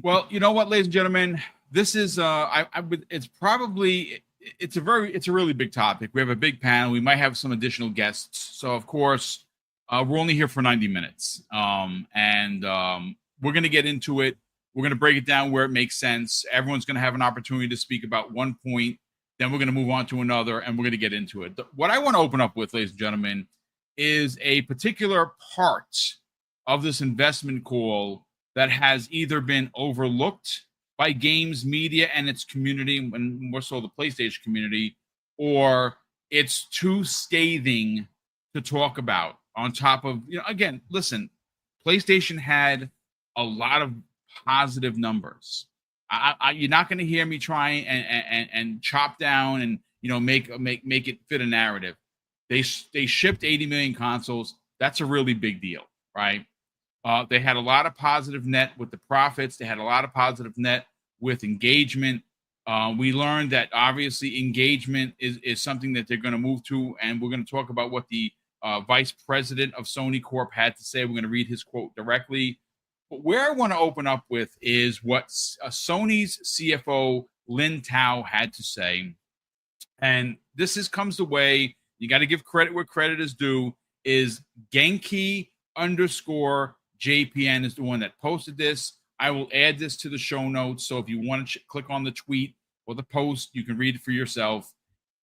Well, you know what, ladies and gentlemen, this is it's a really big topic. We have a big panel. We might have some additional guests. So of course, we're only here for 90 minutes. And we're going to get into it. We're going to break it down where it makes sense. Everyone's going to have an opportunity to speak about one point. Then we're going to move on to another, and we're going to get into it. What I want to open up with, ladies and gentlemen, is a particular part of this investment call that has either been overlooked by games media and its community, and more so the PlayStation community, or it's too scathing to talk about. On top of, again, listen, PlayStation had a lot of positive numbers. You're not going to hear me try and chop down and make it fit a narrative. They shipped 80 million consoles. That's a really big deal, right? They had a lot of positive net with the profits. They had a lot of positive net with engagement. We learned that obviously engagement is something that they're going to move to, and we're going to talk about what the vice president of Sony Corp had to say. We're going to read his quote directly. But where I want to open up with is what Sony's CFO, Lin Tao, had to say. And this comes the way, you got to give credit where credit is due, is Genki_JPN is the one that posted this. I will add this to the show notes. So if you want to click on the tweet or the post, you can read it for yourself.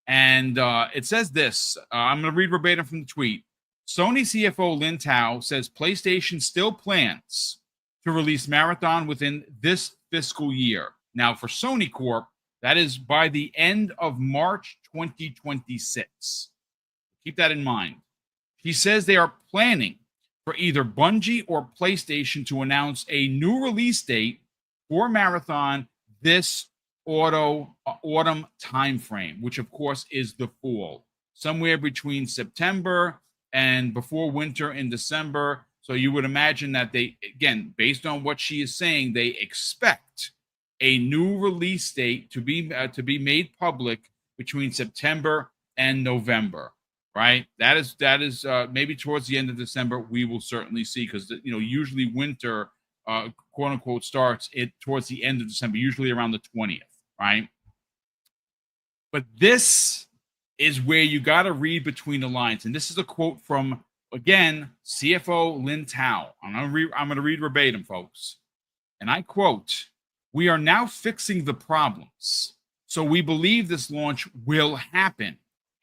And it says this. I'm going to read verbatim from the tweet. Sony CFO Lin Tao says PlayStation still plans to release Marathon within this fiscal year. Now, for Sony Corp, that is by the end of March 2026. Keep that in mind. He says they are planning for either Bungie or PlayStation to announce a new release date for Marathon this autumn timeframe, which of course is the fall, somewhere between September and before winter in December. So you would imagine that they, again, based on what she is saying, they expect a new release date to be made public between September and November. Right? That is maybe towards the end of December. We will certainly see, because usually winter, quote unquote, starts towards the end of December, usually around the 20th. Right? But this is where you got to read between the lines, and this is a quote from, again, CFO Lin Tao. I'm going to read verbatim, folks. And I quote, "We are now fixing the problems. So we believe this launch will happen.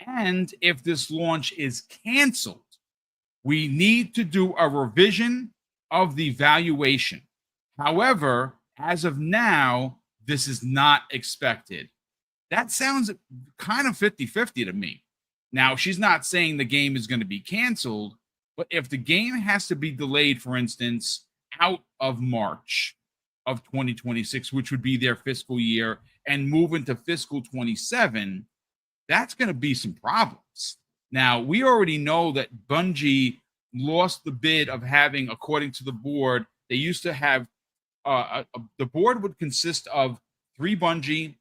And if this launch is canceled, we need to do a revision of the valuation. However, as of now, this is not expected." That sounds kind of 50-50 to me. Now, she's not saying the game is going to be canceled, but if the game has to be delayed, for instance, out of March of 2026, which would be their fiscal year, and move into fiscal 27, that's going to be some problems. Now, we already know that Bungie lost the bid of having, according to the board, they used to have, the board would consist of 3 Bungie,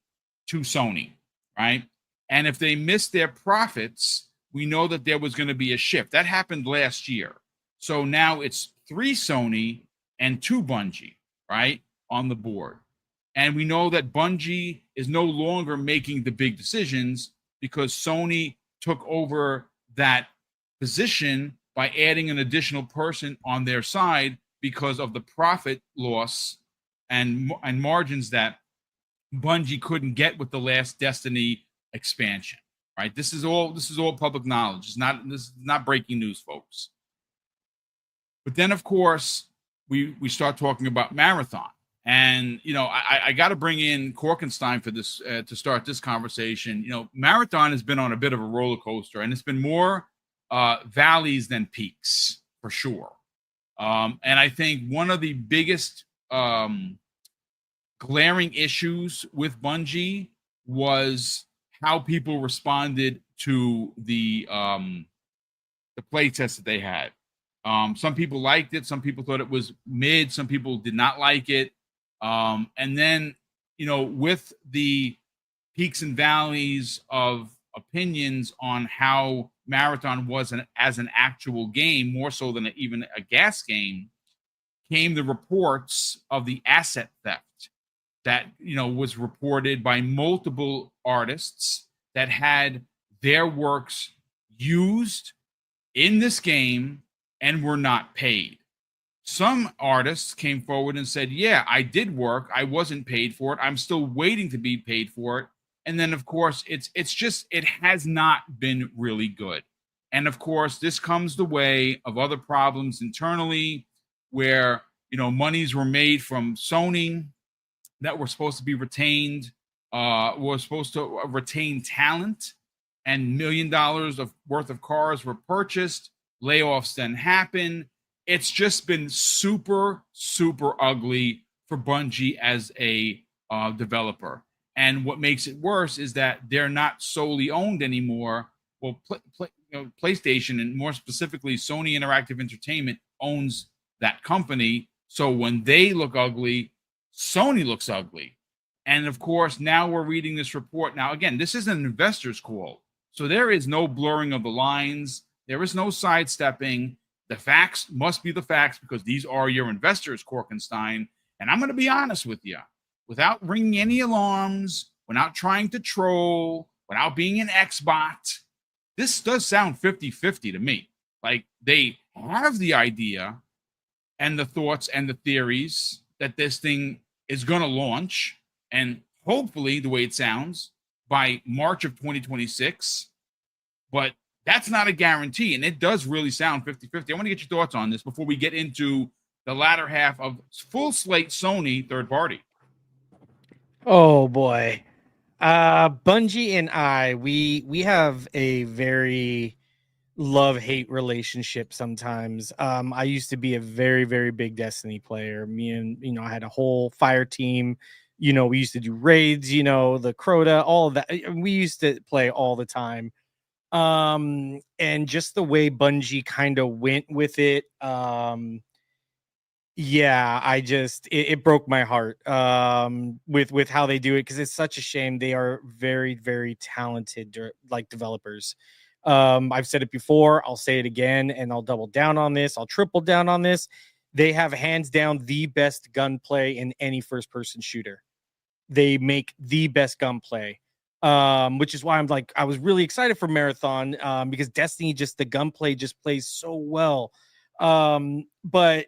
2 Sony, right? And if they missed their profits, we know that there was going to be a shift. That happened last year. So now it's 3 Sony and 2 Bungie, right, on the board. And we know that Bungie is no longer making the big decisions because Sony took over that position by adding an additional person on their side because of the profit loss and margins that Bungie couldn't get with the last Destiny expansion. Right? This is all public knowledge. This is not breaking news, folks. But then, of course, we start talking about Marathon. And, I got to bring in Korkenstein for this to start this conversation. Marathon has been on a bit of a roller coaster, and it's been more valleys than peaks, for sure. And I think one of the biggest glaring issues with Bungie was how people responded to the playtest that they had. Some people liked it. Some people thought it was mid. Some people did not like it. And then, with the peaks and valleys of opinions on how Marathon was as an actual game, more so than even a gas game, came the reports of the asset theft that was reported by multiple artists that had their works used in this game and were not paid. Some artists came forward and said, yeah, I did work, I wasn't paid for it, I'm still waiting to be paid for it. And then of course it has not been really good. And of course this comes the way of other problems internally where monies were made from Sony that were supposed to be retained, were supposed to retain talent, and $1 million worth of cars were purchased. Layoffs then happen. It's just been super, super ugly for Bungie as a developer. And what makes it worse is that they're not solely owned anymore. Well, PlayStation, and more specifically Sony Interactive Entertainment, owns that company. So when they look ugly, Sony looks ugly. And of course, now we're reading this report. Now, again, this is an investor's call. So there is no blurring of the lines. There is no sidestepping. The facts must be the facts because these are your investors, Korkenstein. And I'm going to be honest with you, without ringing any alarms, without trying to troll, without being an Xbot, this does sound 50-50 to me. Like they have the idea and the thoughts and the theories that this thing is going to launch, and hopefully, the way it sounds, by March of 2026. But that's not a guarantee, and it does really sound 50-50. I want to get your thoughts on this before we get into the latter half of full slate Sony third party. Oh boy. Bungie and we have a very love-hate relationship sometimes. I used to be a very, very big Destiny player. Me and, I had a whole fire team. We used to do raids, the Crota, all of that. We used to play all the time. And just the way Bungie kind of went with it, yeah, it broke my heart with how they do it, because it's such a shame. They are very, very talented developers. I've said it before, I'll say it again, and I'll double down on this, I'll triple down on this. They have hands down the best gunplay in any first person shooter. They make the best gunplay. Which is why I was really excited for Marathon, because Destiny, just the gunplay just plays so well. But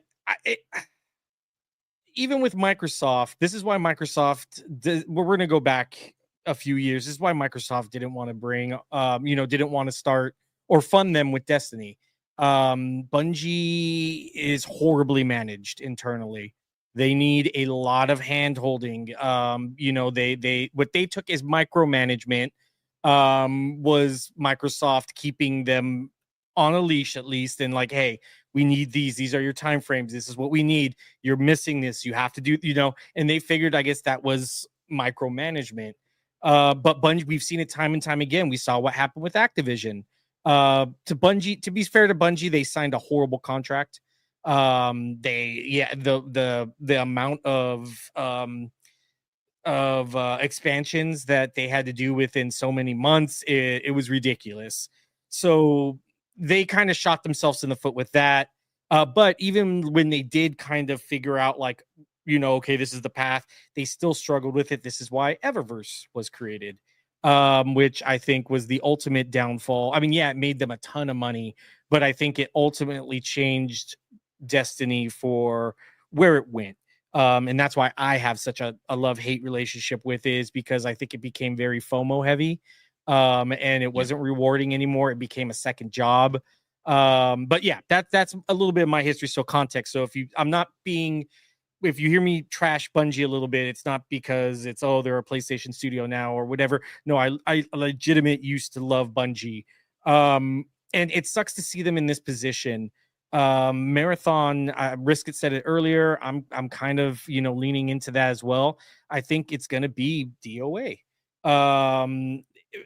even with Microsoft, this is why Microsoft, we're going to go back a few years. This is why Microsoft didn't want to didn't want to start or fund them with Destiny. Bungie is horribly managed internally. They need a lot of hand holding. They what they took as micromanagement was Microsoft keeping them on a leash at least, and like, hey, we need these are your time frames, this is what we need, you're missing this, you have to do, and they figured, I guess, that was micromanagement. But Bungie, we've seen it time and time again. We saw what happened with Activision. To Bungie, to be fair to Bungie, they signed a horrible contract. The amount of expansions that they had to do within so many months, it was ridiculous. So they kind of shot themselves in the foot with that. But even when they did kind of figure out, like, okay, this is the path, they still struggled with it. This is why Eververse was created, which I think was the ultimate downfall. I mean, yeah, it made them a ton of money, but I think it ultimately changed Destiny for where it went. And that's why I have such a love-hate relationship with it, is because I think it became very FOMO heavy. And it wasn't rewarding anymore. It became a second job. But yeah, that's a little bit of my history. So context. So if you hear me trash Bungie a little bit, it's not because it's, they're a PlayStation studio now or whatever. No, I legitimate used to love Bungie. And it sucks to see them in this position. Marathon, Brisket said it earlier. I'm kind of, leaning into that as well. I think it's going to be DOA.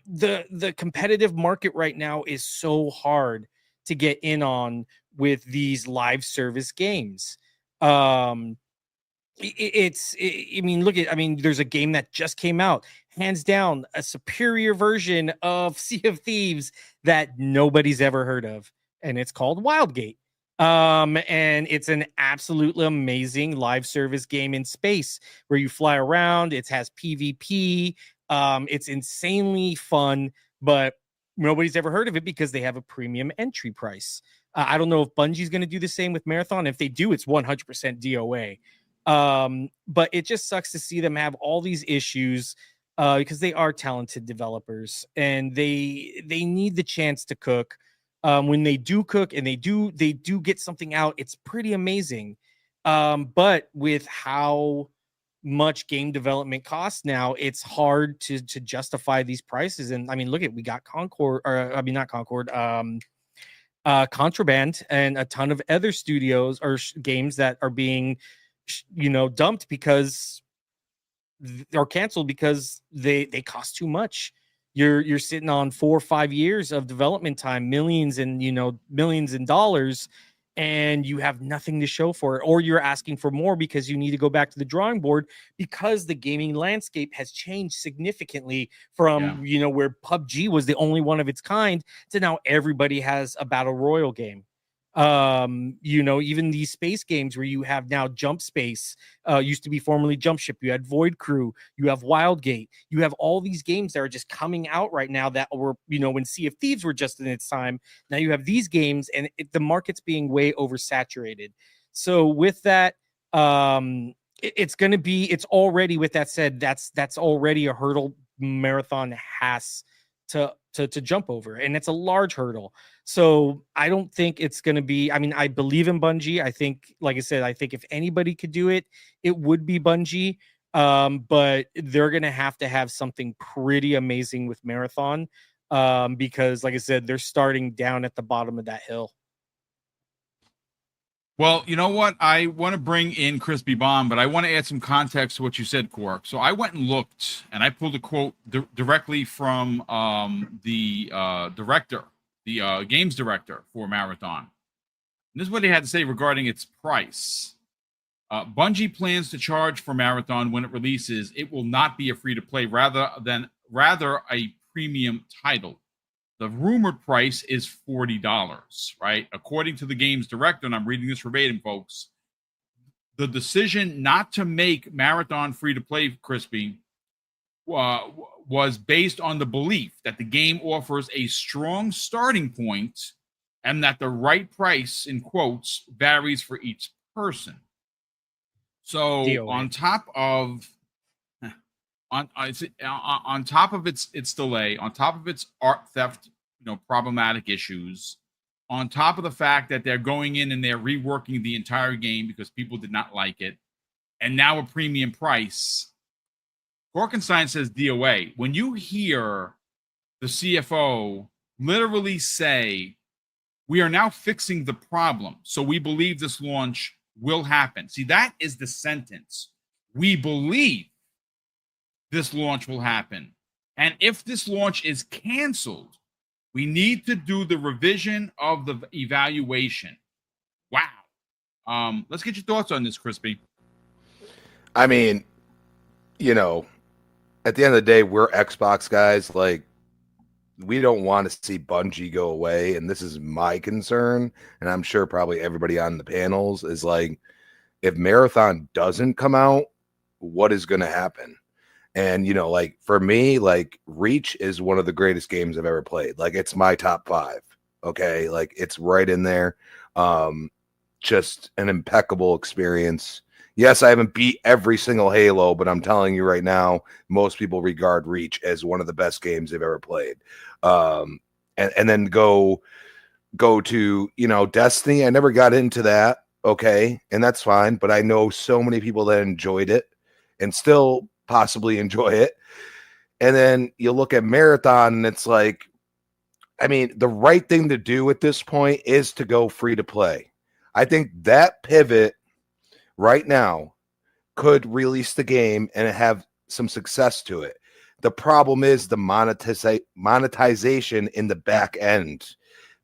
The competitive market right now is so hard to get in on with these live service games. There's a game that just came out, hands down a superior version of Sea of Thieves that nobody's ever heard of, and it's called Wildgate. And it's an absolutely amazing live service game in space where you fly around. It has PvP. It's insanely fun, but nobody's ever heard of it because they have a premium entry price. I don't know if Bungie's going to do the same with Marathon. If they do, it's 100% DOA. But it just sucks to see them have all these issues because they are talented developers and they need the chance to cook. When they do cook and they do get something out, it's pretty amazing. But with how much game development costs now, it's hard to justify these prices. And I mean, look at, we got Concord, or I mean, not Concord, Contraband, and a ton of other studios or games that are being, dumped because or canceled because they cost too much. You're sitting on 4 or 5 years of development time, millions in dollars, and you have nothing to show for it, or you're asking for more because you need to go back to the drawing board because the gaming landscape has changed significantly from where PUBG was the only one of its kind to now everybody has a battle royal game. Even these space games where you have now Jump Space, used to be formerly Jump Ship, you had Void Crew, you have Wildgate, you have all these games that are just coming out right now that were, when Sea of Thieves were just in its time. Now you have these games, and the market's being way oversaturated. So with that, it's going to be, it's already, with that said, that's already a hurdle Marathon has to jump over, and it's a large hurdle. So I don't think it's going to be, I mean, I believe in Bungie. I think, like I said, I think if anybody could do it, it would be Bungie. But they're going to have something pretty amazing with Marathon, because, like I said, they're starting down at the bottom of that hill. Well, you know what? I want to bring in Crispy Bomb, but I want to add some context to what you said, Quark. So I went and looked, and I pulled a quote directly from the director, the games director for Marathon. And this is what he had to say regarding its price. Bungie plans to charge for Marathon when it releases. It will not be a free-to-play, rather a premium title. The rumored price is $40, right? According to the game's director, and I'm reading this verbatim, folks, the decision not to make Marathon free-to-play, Crispy, was based on the belief that the game offers a strong starting point and that the right price, in quotes, varies for each person. So DOA. on top of on top of its delay, on top of its art theft, problematic issues, on top of the fact that they're going in and they're reworking the entire game because people did not like it, and now a premium price, Gorkenstein says DOA. When you hear the CFO literally say, "We are now fixing the problem, so we believe this launch will happen." See, that is the sentence. We believe this launch will happen. And if this launch is canceled, we need to do the revision of the evaluation. Wow. Let's get your thoughts on this, Crispy. I mean, at the end of the day, we're Xbox guys. Like, we don't want to see Bungie go away. And this is my concern. And I'm sure probably everybody on the panels is like, if Marathon doesn't come out, what is going to happen? And, like, for me, like, Reach is one of the greatest games I've ever played. Like, it's my top 5. Okay. Like, it's right in there. Just an impeccable experience. Yes, I haven't beat every single Halo, but I'm telling you right now, most people regard Reach as one of the best games they've ever played. And then go to, Destiny. I never got into that. Okay. And that's fine. But I know so many people that enjoyed it and still possibly enjoy it. And then you look at Marathon and it's like, I mean, the right thing to do at this point is to go free to play. I think that pivot right now could release the game and have some success to it. The problem is the monetization in the back end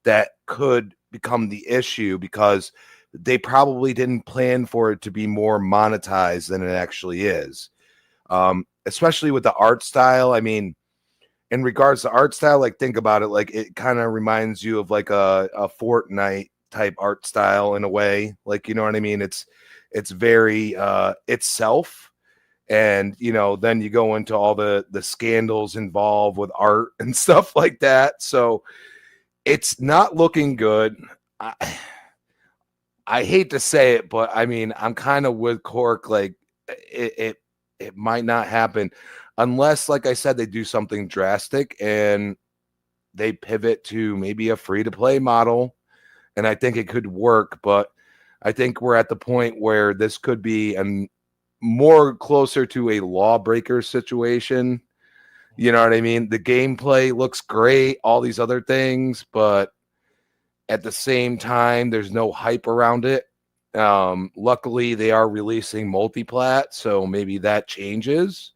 that could become the issue, because they probably didn't plan for it to be more monetized than it actually is. Especially with the art style. I mean, in regards to art style, like, think about it, like, it kind of reminds you of like a Fortnite type art style in a way. Like, you know what I mean? It's very itself. And, you know, then you go into all the scandals involved with art and stuff like that. So it's not looking good. I hate to say it, but I mean, I'm kind of with Cork. Like it might not happen unless, like I said, they do something drastic and they pivot to maybe a free to play model. And I think it could work, but I think we're at the point where this could be more closer to a lawbreaker situation. You know what I mean? The gameplay looks great, all these other things, but at the same time, there's no hype around it. Luckily, they are releasing multiplat, so maybe that changes.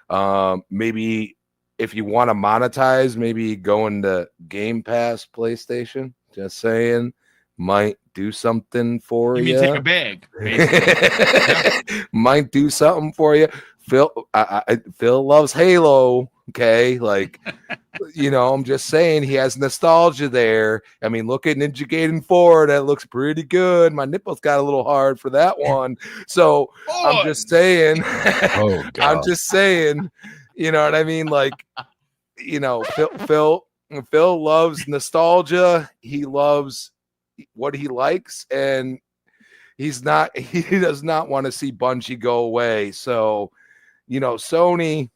Maybe if you want to monetize, maybe go into Game Pass PlayStation. Just saying, might do something for you. You mean take a bag, basically. Might do something for you. Phil loves Halo. Okay, like, you know, I'm just saying he has nostalgia there. I mean, look at Ninja Gaiden 4. That looks pretty good. My nipples got a little hard for that one. So I'm just saying. Oh, God. I'm just saying. You know what I mean? Like, you know, Phil loves nostalgia. He loves what he likes, and he does not want to see Bungie go away. So, you know, Sony,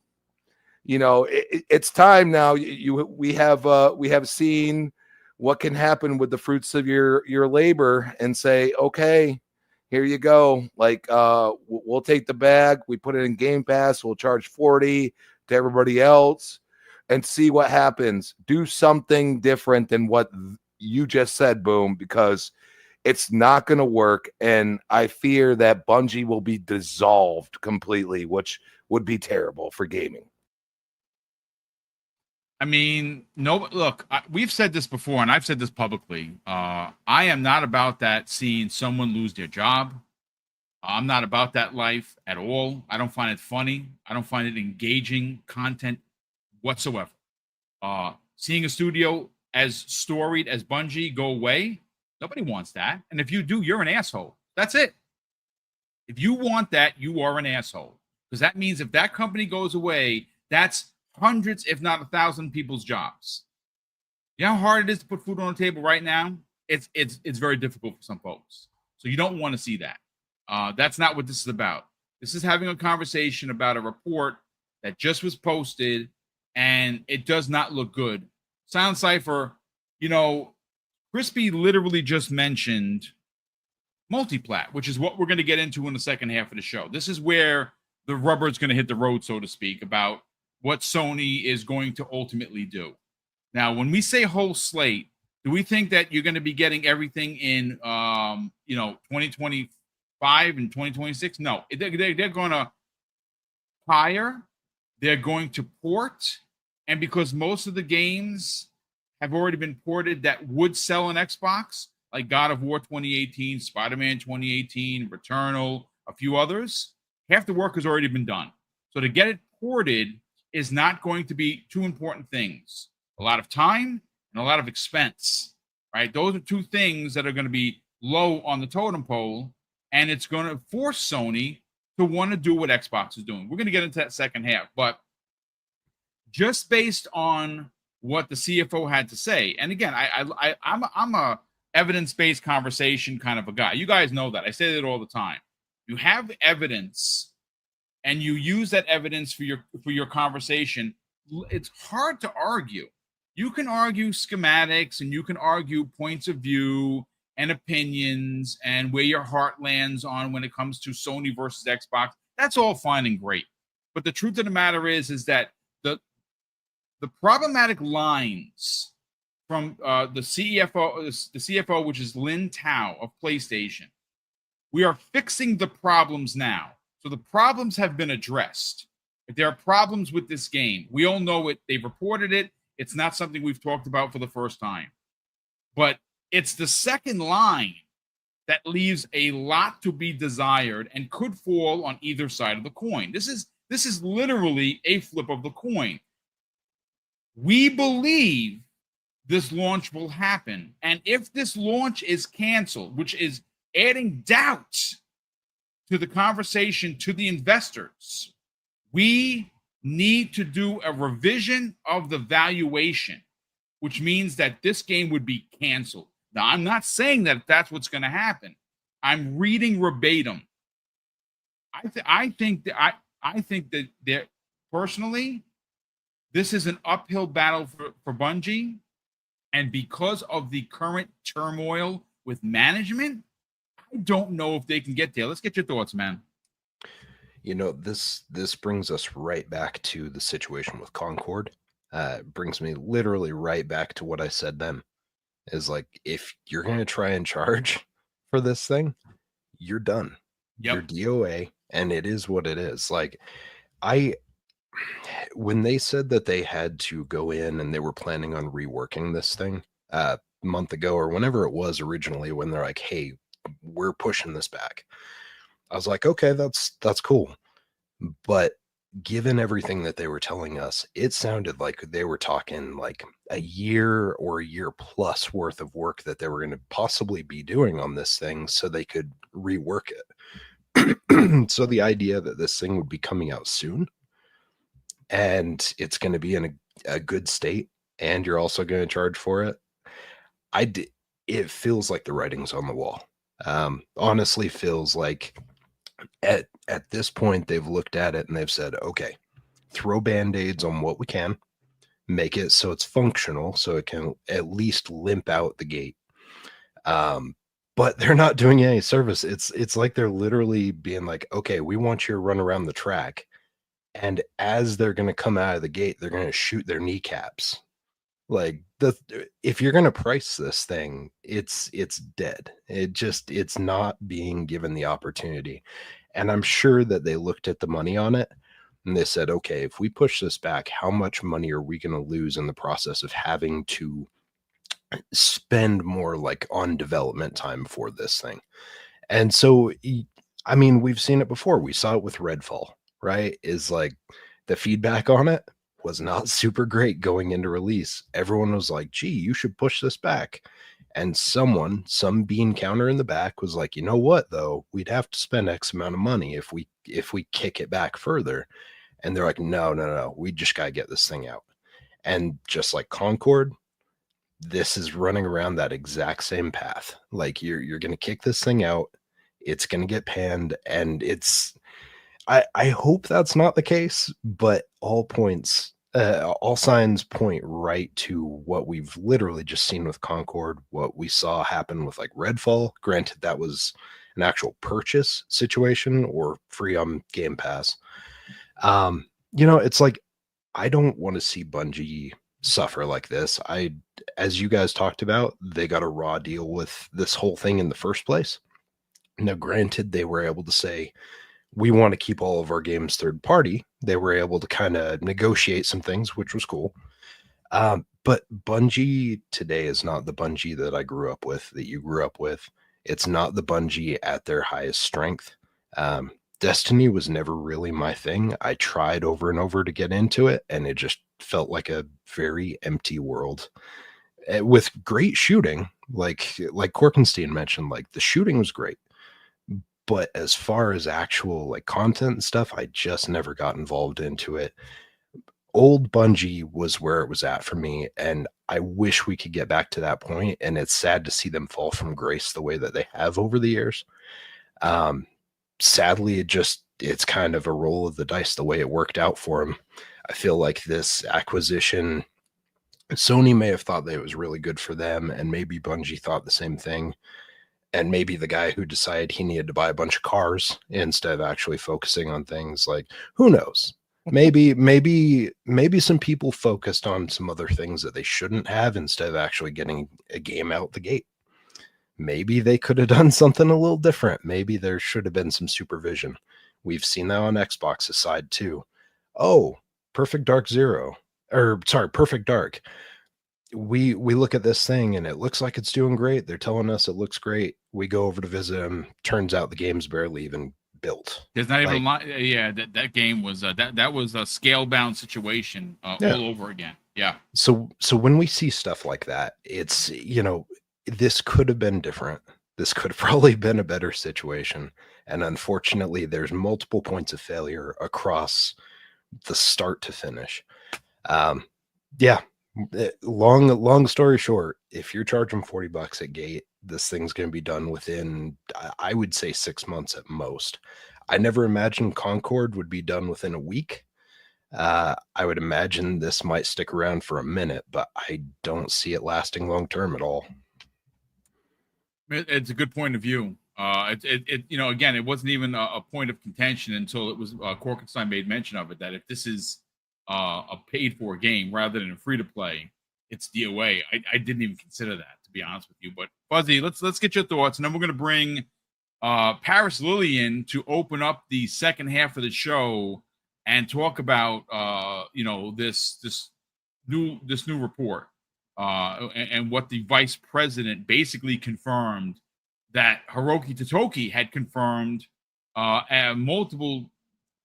you know, it's time now. We have seen what can happen with the fruits of your labor, and say, okay, here you go. Like, we'll take the bag. We put it in Game Pass. We'll charge 40 to everybody else, and see what happens. Do something different than what you just said, Boom, because it's not going to work. And I fear that Bungie will be dissolved completely, which would be terrible for gaming. I mean, no, look, we've said this before, and I've said this publicly. I am not about that, seeing someone lose their job. I'm not about that life at all. I don't find it funny. I don't find it engaging content whatsoever. Seeing a studio as storied as Bungie go away, nobody wants that. And if you do, you're an asshole. That's it. If you want that, you are an asshole. Because that means if that company goes away, that's hundreds, if not 1,000 people's jobs. You know how hard it is to put food on the table right now? It's very difficult for some folks. So you don't want to see that. That's not what this is about. This is having a conversation about a report that just was posted, and it does not look good. Sound Cipher, you know, Crispy literally just mentioned multiplat, which is what we're going to get into in the second half of the show. This is where the rubber is going to hit the road, so to speak, about what Sony is going to ultimately do. Now, when we say whole slate, do we think that you're going to be getting everything in, 2025 and 2026? No, they're going to hire, they're going to port, and because most of the games have already been ported that would sell on Xbox, like God of War 2018, Spider-Man 2018, Returnal, a few others, half the work has already been done. So to get it ported is not going to be two important things: a lot of time and a lot of expense, right? Those are two things that are going to be low on the totem pole, and it's going to force Sony to want to do what Xbox is doing. We're going to get into that second half, but just based on what the CFO had to say, and again, I'm a evidence-based conversation kind of a guy. You guys know that. I say that all the time. You have evidence and you use that evidence for your conversation. It's hard to argue. You can argue schematics, and you can argue points of view and opinions and where your heart lands on when it comes to Sony versus Xbox. That's all fine and great. But the truth of the matter is that the problematic lines from the CFO, which is Lin Tao of PlayStation, we are fixing the problems now. So the problems have been addressed. If there are problems with this game, we all know it. They've reported it. It's not something we've talked about for the first time. But it's the second line that leaves a lot to be desired and could fall on either side of the coin. This is literally a flip of the coin. We believe this launch will happen. And if this launch is canceled, which is adding doubt to the conversation to the investors, we need to do a revision of the valuation, which means that this game would be canceled. Now, I'm not saying that that's what's going to happen. I'm reading verbatim. I think that there, personally, this is an uphill battle for Bungie, and because of the current turmoil with management, I don't know if they can get there. Let's get your thoughts, man. You know, this brings us right back to the situation with Concord. Brings me literally right back to what I said then. Is like, if you're going to try and charge for this thing, you're done. Yep. You're DOA, and it is what it is. Like, when they said that they had to go in and they were planning on reworking this thing a month ago or whenever it was originally, when they're like, hey, we're pushing this back, I was like, okay, that's cool. But given everything that they were telling us, it sounded like they were talking like a year or a year plus worth of work that they were going to possibly be doing on this thing so they could rework it. So the idea that this thing would be coming out soon and it's going to be in a good state and you're also going to charge for it, it feels like the writing's on the wall. Honestly feels like at this point they've looked at it and they've said, okay, throw band-aids on what we can, make it so it's functional, so it can at least limp out the gate. But they're not doing any service. It's like they're literally being like, okay, we want you to run around the track, and as they're going to come out of the gate, they're going to shoot their kneecaps. Like, if you're going to price this thing, it's dead. It's not being given the opportunity. And I'm sure that they looked at the money on it and they said, okay, if we push this back, how much money are we going to lose in the process of having to spend more like on development time for this thing? And so, I mean, we've seen it before. We saw it with Redfall, right? Is like the feedback on it was not super great going into release. Everyone was like, gee, you should push this back. And some bean counter in the back was like, you know what, though, we'd have to spend X amount of money if we kick it back further. And they're like, no, we just got to get this thing out. And just like Concord, this is running around that exact same path. Like, you're going to kick this thing out. It's going to get panned. And I hope that's not the case, but all signs point right to what we've literally just seen with Concord, what we saw happen with like Redfall. Granted, that was an actual purchase situation or free on Game Pass. It's like, I don't want to see Bungie suffer like this. As you guys talked about, they got a raw deal with this whole thing in the first place. Now, granted, they were able to say, we want to keep all of our games third party. They were able to kind of negotiate some things, which was cool. But Bungie today is not the Bungie that I grew up with, that you grew up with. It's not the Bungie at their highest strength. Destiny was never really my thing. I tried over and over to get into it, and it just felt like a very empty world with great shooting. Like Korkenstein mentioned, like the shooting was great. But as far as actual like content and stuff, I just never got involved into it. Old Bungie was where it was at for me, and I wish we could get back to that point. And it's sad to see them fall from grace the way that they have over the years. Sadly, it's kind of a roll of the dice the way it worked out for them. I feel like this acquisition, Sony may have thought that it was really good for them, and maybe Bungie thought the same thing. And maybe the guy who decided he needed to buy a bunch of cars instead of actually focusing on things, like, who knows? Maybe some people focused on some other things that they shouldn't have instead of actually getting a game out the gate. Maybe they could have done something a little different. Maybe there should have been some supervision. We've seen that on Xbox's side too. Oh, Perfect Dark. We look at this thing and it looks like it's doing great. They're telling us it looks great. We go over to visit them. Turns out the game's barely even built. There's not even a lot. Yeah, that game was that was a scale bound situation all over again. Yeah. So when we see stuff like that, it's, this could have been different. This could have probably been a better situation. And unfortunately, there's multiple points of failure across the start to finish. Yeah. Long story short, if you're charging $40 at gate, this thing's going to be done within, I would say, 6 months at most. I never imagined Concord would be done within a week. I would imagine this might stick around for a minute, but I don't see it lasting long term at all. It's a good point of view. Again, it wasn't even a point of contention until it was Korkenstein made mention of it, that if this is a paid for game rather than a free to play, it's DOA. I didn't even consider that, to be honest with you. But Fuzzy, let's get your thoughts, and then we're going to bring Paris Lily in to open up the second half of the show and talk about this new report and what the vice president basically confirmed that Hiroki Totoki had confirmed at multiple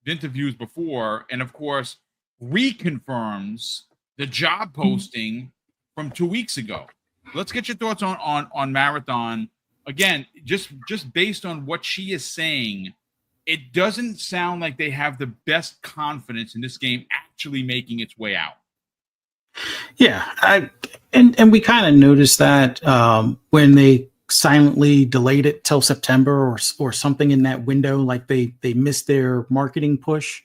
interviews before, and of course reconfirms the job posting from 2 weeks ago. Let's get your thoughts on Marathon. Again, just based on what she is saying, it doesn't sound like they have the best confidence in this game actually making its way out. Yeah, and we kind of noticed that when they silently delayed it till September or something in that window, like they missed their marketing push.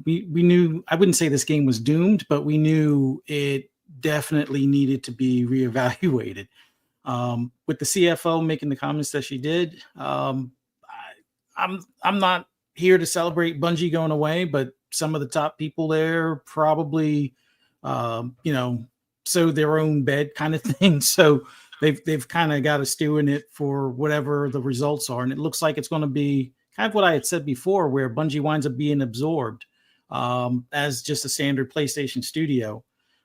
We knew, I wouldn't say this game was doomed, but we knew it definitely needed to be reevaluated. With the CFO making the comments that she did, I'm not here to celebrate Bungie going away, but some of the top people there probably, sow their own bed kind of thing. So they've kind of got a stew in it for whatever the results are. And it looks like it's going to be kind of what I had said before, where Bungie winds up being absorbed as just a standard PlayStation studio.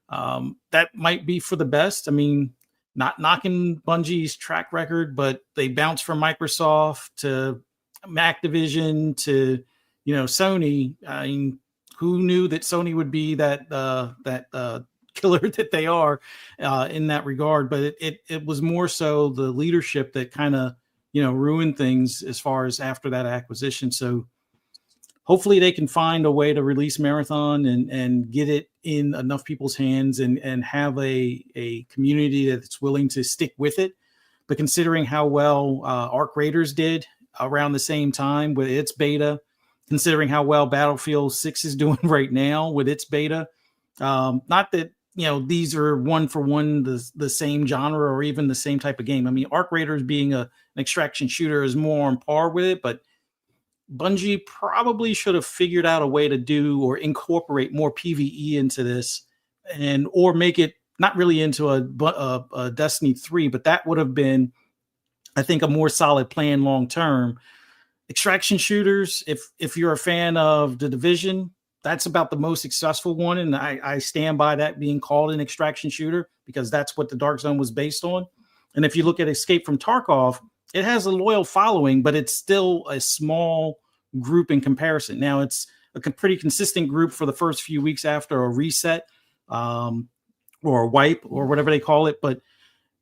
That might be for the best. I mean, not knocking Bungie's track record, but they bounced from Microsoft to Activision to, Sony. I mean, who knew that Sony would be that killer that they are in that regard? But it was more so the leadership that kind of, ruined things as far as after that acquisition. So hopefully they can find a way to release Marathon and get it in enough people's hands and have a community that's willing to stick with it. But considering how well Arc Raiders did around the same time with its beta, considering how well Battlefield 6 is doing right now with its beta, not that, these are one for one the same genre or even the same type of game. I mean, Arc Raiders being an extraction shooter is more on par with it, but Bungie probably should have figured out a way to do or incorporate more PvE into this, or make it not really into a Destiny 3, but that would have been, I think, a more solid plan long term. Extraction shooters, if you're a fan of The Division, that's about the most successful one, and I stand by that being called an extraction shooter because that's what the Dark Zone was based on. And if you look at Escape from Tarkov, it has a loyal following, but it's still a small group in comparison. Now, it's a pretty consistent group for the first few weeks after a reset or a wipe or whatever they call it, but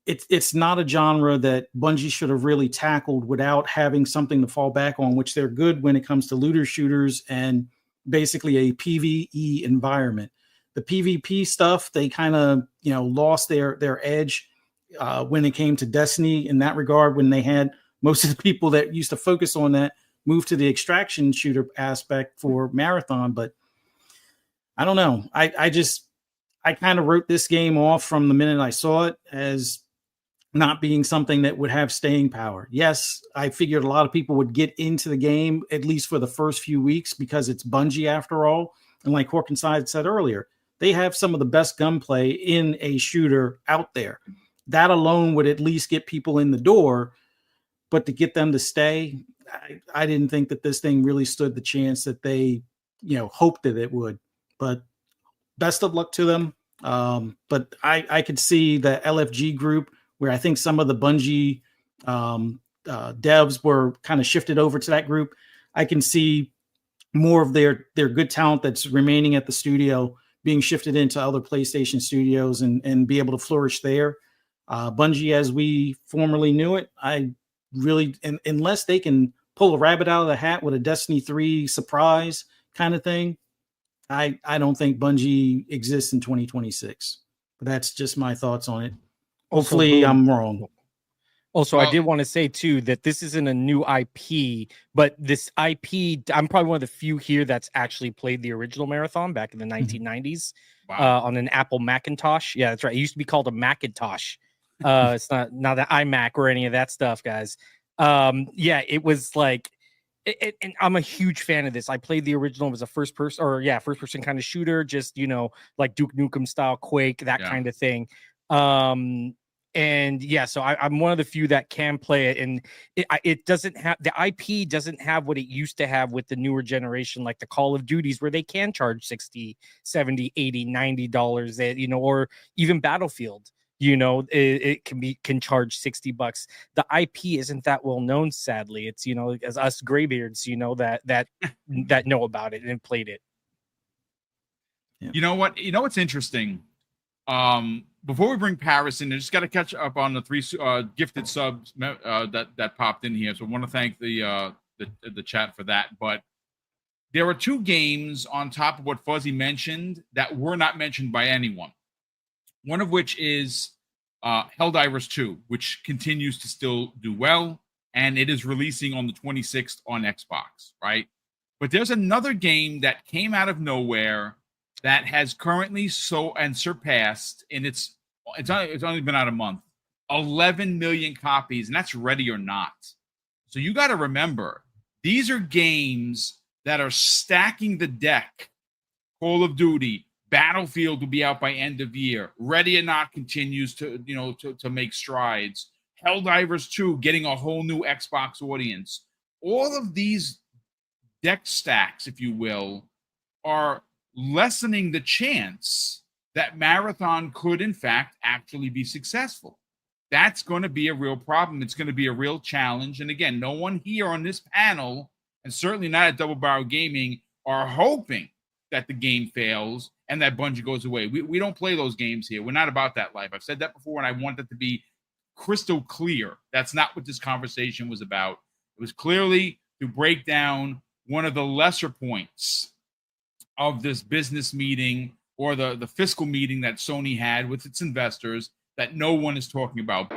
it's not a genre that Bungie should have really tackled without having something to fall back on, which they're good when it comes to looter shooters and basically a PvE environment. The PvP stuff, they kind of, lost their edge when it came to Destiny in that regard, when they had most of the people that used to focus on that move to the extraction shooter aspect for Marathon. But I don't know. I kind of wrote this game off from the minute I saw it as not being something that would have staying power. Yes, I figured a lot of people would get into the game, at least for the first few weeks, because it's Bungie after all. And like Horkenside said earlier, they have some of the best gunplay in a shooter out there. That alone would at least get people in the door. But to get them to stay, I didn't think that this thing really stood the chance that they, hoped that it would. But best of luck to them. But I could see the LFG group, where I think some of the Bungie devs were kind of shifted over to that group. I can see more of their good talent that's remaining at the studio being shifted into other PlayStation studios and be able to flourish there. Bungie, as we formerly knew it, I really, unless they can pull a rabbit out of the hat with a Destiny 3 surprise kind of thing, I don't think Bungie exists in 2026. But that's just my thoughts on it. Hopefully, I'm wrong. Also, Well, I did want to say too that this isn't a new IP, but this IP, I'm probably one of the few here that's actually played the original Marathon back in the 1990s on an Apple Macintosh. Yeah, that's right. It used to be called a Macintosh. It's not an iMac or any of that stuff, guys. Yeah, it was like, and I'm a huge fan of this. I played the original. It was a first person kind of shooter, just, you know, like Duke Nukem style, Quake, that kind of thing. And yeah, so I'm one of the few that can play it, and it doesn't have, the IP doesn't have what it used to have with the newer generation, like the Call of Duties, where they can charge $60, $70, $80, $90, you know, or even Battlefield, you know, it can charge $60. The IP isn't that well known, sadly. It's, you know, as us graybeards, you know, that know about it and played it. Yeah. You know what's interesting? Before we bring Paris in, I just got to catch up on the 3 gifted subs that popped in here. So I want to thank the chat for that. But there are 2 games on top of what Fuzzy mentioned that were not mentioned by anyone. One of which is Helldivers 2, which continues to still do well, and it is releasing on the 26th on Xbox, right? But there's another game that came out of nowhere that has currently surpassed, and it's only been out a month, 11 million copies, and that's Ready or Not. So you got to remember, these are games that are stacking the deck. Call of Duty, Battlefield will be out by end of year. Ready or Not continues to make strides. Helldivers 2 getting a whole new Xbox audience. All of these deck stacks, if you will, are lessening the chance that Marathon could, in fact, actually be successful. That's going to be a real problem. It's going to be a real challenge. And again, no one here on this panel, and certainly not at Double Barrel Gaming, are hoping that the game fails and that Bungie goes away. We don't play those games here. We're not about that life. I've said that before, and I want that to be crystal clear. That's not what this conversation was about. It was clearly to break down one of the lesser points of this business meeting or the fiscal meeting that Sony had with its investors that no one is talking about.